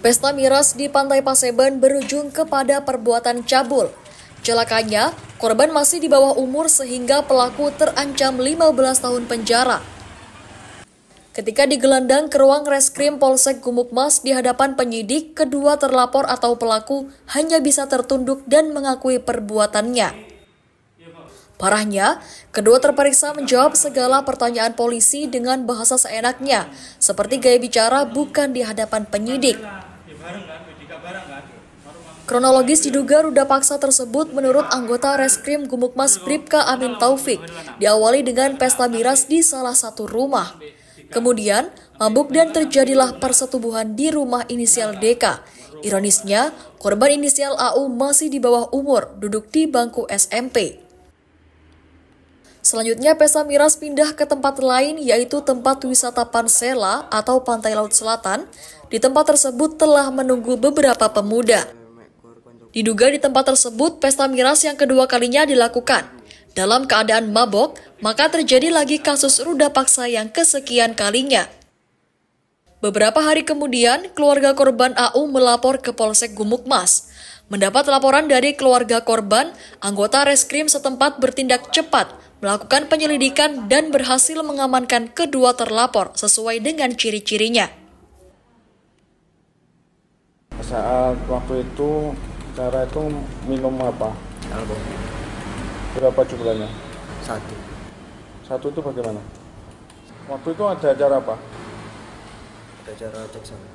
Pesta miras di Pantai Paseban berujung kepada perbuatan cabul. Celakanya, korban masih di bawah umur sehingga pelaku terancam 15 tahun penjara. Ketika digelandang ke ruang reskrim Polsek Gumukmas di hadapan penyidik, kedua terlapor atau pelaku hanya bisa tertunduk dan mengakui perbuatannya. Parahnya, kedua terperiksa menjawab segala pertanyaan polisi dengan bahasa seenaknya, seperti gaya bicara bukan di hadapan penyidik. Kronologis diduga ruda paksa tersebut menurut anggota Reskrim Gumukmas Bribka Amin Taufik diawali dengan pesta miras di salah satu rumah. Kemudian, mabuk dan terjadilah persetubuhan di rumah inisial DK. Ironisnya, korban inisial AU masih di bawah umur, duduk di bangku SMP. Selanjutnya, pesta miras pindah ke tempat lain, yaitu tempat wisata Pansela atau Pantai Laut Selatan. Di tempat tersebut telah menunggu beberapa pemuda. Diduga di tempat tersebut, pesta miras yang kedua kalinya dilakukan. Dalam keadaan mabok, maka terjadi lagi kasus ruda paksa yang kesekian kalinya. Beberapa hari kemudian, keluarga korban AU melapor ke Polsek Gumukmas. Mendapat laporan dari keluarga korban, anggota reskrim setempat bertindak cepat, melakukan penyelidikan dan berhasil mengamankan kedua terlapor sesuai dengan ciri-cirinya. Saat waktu itu, cara itu minum apa? Album. Berapa jumlahnya? Satu itu bagaimana? Waktu itu ada acara apa? Ada acara cek sana.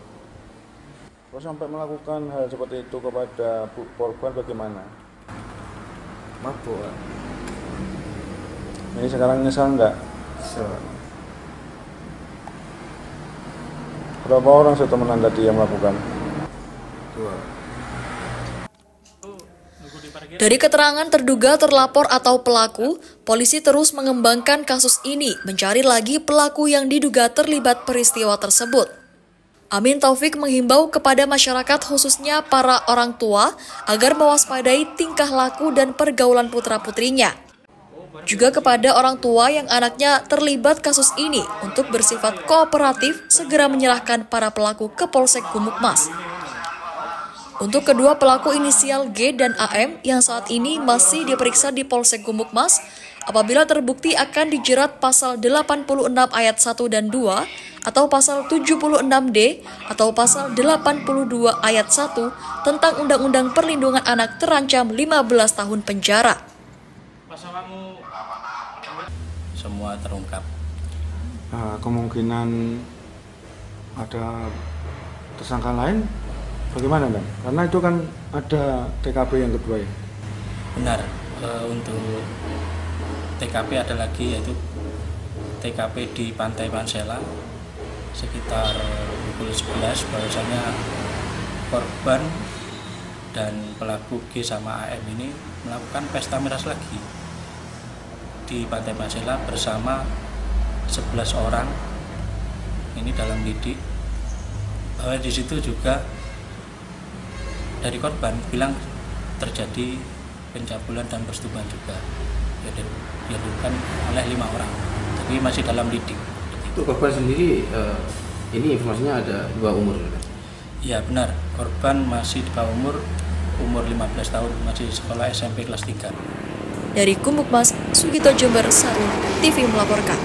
Kalau sampai melakukan hal seperti itu kepada korban bagaimana? Mabuk. Ini sekarang nyesal nggak? Berapa orang setemenan tadi yang melakukan? 2. Dari keterangan terduga terlapor atau pelaku, polisi terus mengembangkan kasus ini, mencari lagi pelaku yang diduga terlibat peristiwa tersebut. Amin Taufik menghimbau kepada masyarakat khususnya para orang tua agar mewaspadai tingkah laku dan pergaulan putra-putrinya. Juga kepada orang tua yang anaknya terlibat kasus ini untuk bersifat kooperatif segera menyerahkan para pelaku ke Polsek Gumukmas. Untuk kedua pelaku inisial G dan AM yang saat ini masih diperiksa di Polsek Gumukmas, apabila terbukti akan dijerat pasal 86 ayat 1 dan 2 atau pasal 76D atau pasal 82 ayat 1 tentang Undang-Undang Perlindungan Anak terancam 15 tahun penjara. Semua terungkap. Kemungkinan ada tersangka lain bagaimana, Dan? Karena itu kan ada TKP yang kedua ya? Benar, untuk TKP ada lagi, yaitu TKP di Pantai Pansela sekitar pukul 11, bahwasanya korban dan pelaku G sama AM ini melakukan pesta miras lagi di Pantai Pansela bersama 11 orang ini dalam lidik. Di situ juga dari korban bilang terjadi pencabulan dan persetubuhan juga, dilakukan oleh 5 orang, tapi masih dalam lidik. Untuk korban sendiri, ini informasinya ada 2 umur. Ya benar, korban masih di bawah umur 15 tahun, masih sekolah SMP kelas 3. Dari Gumukmas, Sugito Jember, Sarul TV melaporkan.